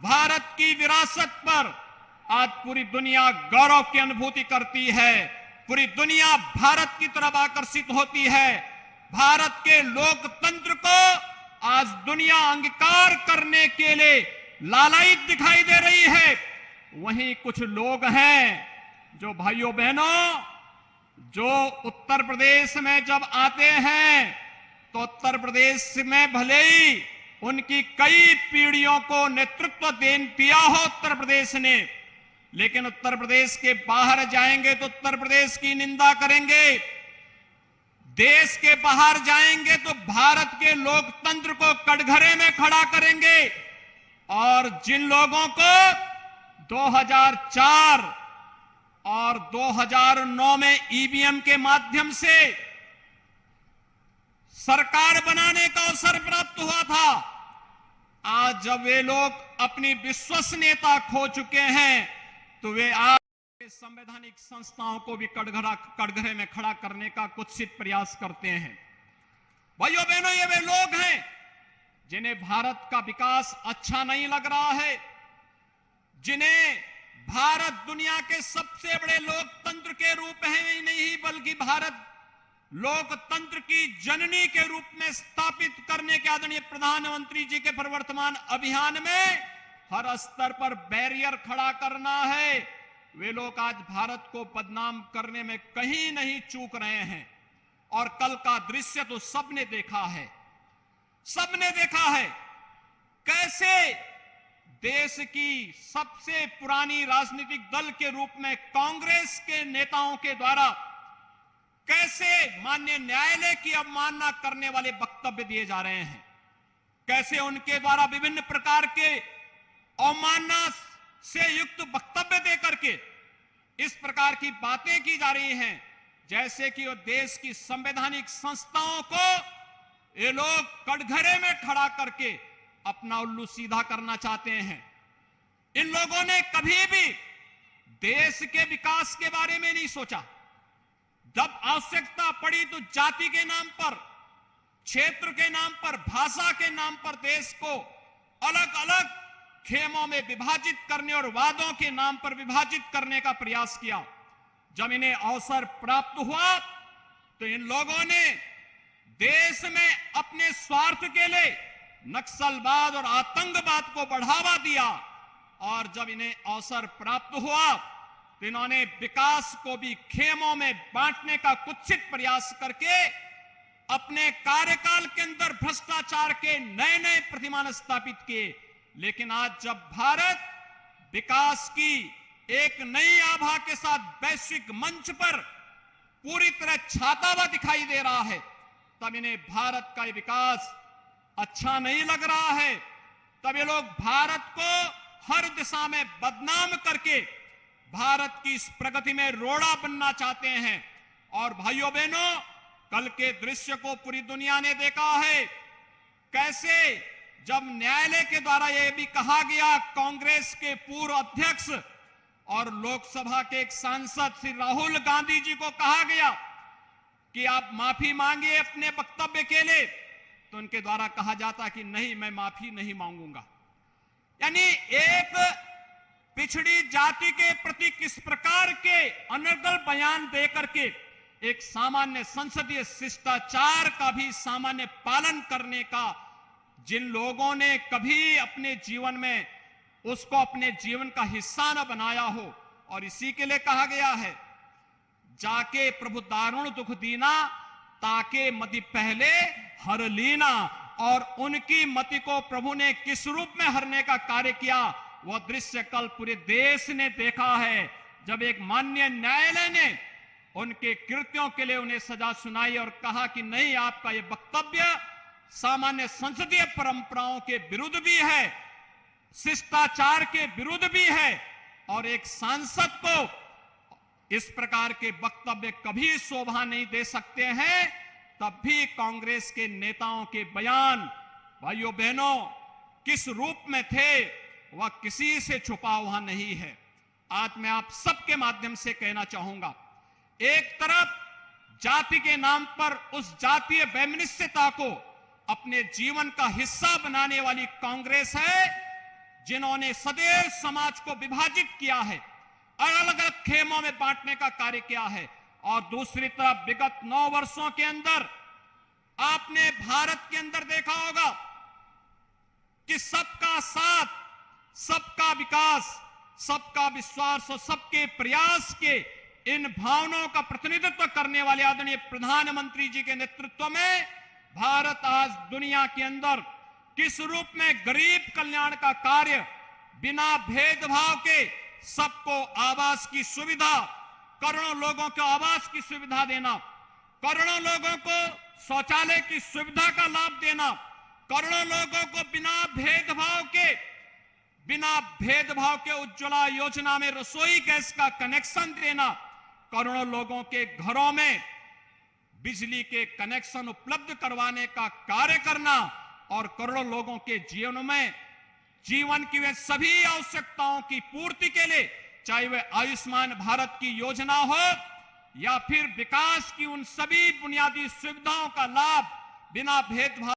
भारत की विरासत पर आज पूरी दुनिया गौरव की अनुभूति करती है। पूरी दुनिया भारत की तरफ आकर्षित होती है। भारत के लोकतंत्र को आज दुनिया अंगीकार करने के लिए लालायित दिखाई दे रही है। वहीं कुछ लोग हैं जो भाइयों बहनों, जो उत्तर प्रदेश में जब आते हैं तो उत्तर प्रदेश में भले ही उनकी कई पीढ़ियों को नेतृत्व दिया हो उत्तर प्रदेश ने, लेकिन उत्तर प्रदेश के बाहर जाएंगे तो उत्तर प्रदेश की निंदा करेंगे। देश के बाहर जाएंगे तो भारत के लोकतंत्र को कटघरे में खड़ा करेंगे। और जिन लोगों को 2004 और 2009 में ईवीएम के माध्यम से सरकार बनाने का अवसर प्राप्त हुआ था, आज जब वे लोग अपनी विश्वसनीयता खो चुके हैं तो वे आज संवैधानिक संस्थाओं को भी कटघरे में खड़ा करने का कुत्सित प्रयास करते हैं। भाइयों बहनों, ये वे लोग हैं जिन्हें भारत का विकास अच्छा नहीं लग रहा है, जिन्हें भारत दुनिया के सबसे बड़े लोकतंत्र के रूप में ही नहीं बल्कि भारत लोकतंत्र की जननी के रूप में स्थापित करने के आदरणीय प्रधानमंत्री जी के प्रवर्तमान अभियान में हर स्तर पर बैरियर खड़ा करना है। वे लोग आज भारत को बदनाम करने में कहीं नहीं चूक रहे हैं। और कल का दृश्य तो सबने देखा है, सबने देखा है कैसे देश की सबसे पुरानी राजनीतिक दल के रूप में कांग्रेस के नेताओं के द्वारा कैसे माननीय न्यायालय की अवमानना करने वाले वक्तव्य दिए जा रहे हैं, कैसे उनके द्वारा विभिन्न प्रकार के अवमानना से युक्त वक्तव्य देकर के इस प्रकार की बातें की जा रही हैं जैसे कि वो देश की संवैधानिक संस्थाओं को ये लोग कटघरे में खड़ा करके अपना उल्लू सीधा करना चाहते हैं। इन लोगों ने कभी भी देश के विकास के बारे में नहीं सोचा। जब आवश्यकता पड़ी तो जाति के नाम पर, क्षेत्र के नाम पर, भाषा के नाम पर देश को अलग अलग खेमों में विभाजित करने और वादों के नाम पर विभाजित करने का प्रयास किया। जब इन्हें अवसर प्राप्त हुआ तो इन लोगों ने देश में अपने स्वार्थ के लिए नक्सलवाद और आतंकवाद को बढ़ावा दिया। और जब इन्हें अवसर प्राप्त हुआ तो इन्होंने विकास को भी खेमों में बांटने का कुत्सित प्रयास करके अपने कार्यकाल के अंदर भ्रष्टाचार के नए नए प्रतिमान स्थापित किए। लेकिन आज जब भारत विकास की एक नई आभा के साथ वैश्विक मंच पर पूरी तरह छाता हुआ दिखाई दे रहा है, तब इन्हें भारत का विकास अच्छा नहीं लग रहा है। तब ये लोग भारत को हर दिशा में बदनाम करके भारत की इस प्रगति में रोड़ा बनना चाहते हैं। और भाइयों बहनों, कल के दृश्य को पूरी दुनिया ने देखा है, कैसे जब न्यायालय के द्वारा यह भी कहा गया, कांग्रेस के पूर्व अध्यक्ष और लोकसभा के एक सांसद श्री राहुल गांधी जी को कहा गया कि आप माफी मांगिए अपने वक्तव्य के लिए, तो उनके द्वारा कहा जाता कि नहीं, मैं माफी नहीं मांगूंगा। यानी एक पिछड़ी जाति के प्रति किस प्रकार के अनर्गल बयान देकर के एक सामान्य संसदीय शिष्टाचार का भी सामान्य पालन करने का जिन लोगों ने कभी अपने जीवन में उसको अपने जीवन का हिस्सा न बनाया हो, और इसी के लिए कहा गया है, जाके प्रभु दारुण दुख दीना, ताके मति पहले हर लीना। और उनकी मति को प्रभु ने किस रूप में हरने का कार्य किया, वह दृश्य कल पूरे देश ने देखा है, जब एक माननीय न्यायालय ने उनके कृत्यों के लिए उन्हें सजा सुनाई और कहा कि नहीं, आपका यह वक्तव्य सामान्य संसदीय परंपराओं के विरुद्ध भी है, शिष्टाचार के विरुद्ध भी है, और एक सांसद को इस प्रकार के वक्तव्य कभी शोभा नहीं दे सकते हैं। तब भी कांग्रेस के नेताओं के बयान, भाइयों बहनों, किस रूप में थे वह किसी से छुपा हुआ नहीं है। आज मैं आप सबके माध्यम से कहना चाहूंगा, एक तरफ जाति के नाम पर उस जातीय वैमनस्यता को अपने जीवन का हिस्सा बनाने वाली कांग्रेस है, जिन्होंने सदैव समाज को विभाजित किया है, अलग अलग खेमों में बांटने का कार्य किया है। और दूसरी तरफ विगत 9 वर्षों के अंदर आपने भारत के अंदर देखा होगा कि सबका साथ, सबका विकास, सबका विश्वास और सबके प्रयास के इन भावनाओं का प्रतिनिधित्व करने वाले आदरणीय प्रधानमंत्री जी के नेतृत्व में भारत आज दुनिया के अंदर किस रूप में गरीब कल्याण का कार्य बिना भेदभाव के सबको आवास की सुविधा, करोड़ों लोगों को आवास की सुविधा देना, करोड़ों लोगों को शौचालय की सुविधा का लाभ देना, करोड़ों लोगों को बिना भेदभाव के उज्ज्वला योजना में रसोई गैस का कनेक्शन देना, करोड़ों लोगों के घरों में बिजली के कनेक्शन उपलब्ध करवाने का कार्य करना और करोड़ों लोगों के जीवन की वे सभी आवश्यकताओं की पूर्ति के लिए, चाहे वह आयुष्मान भारत की योजना हो या फिर विकास की उन सभी बुनियादी सुविधाओं का लाभ बिना भेदभाव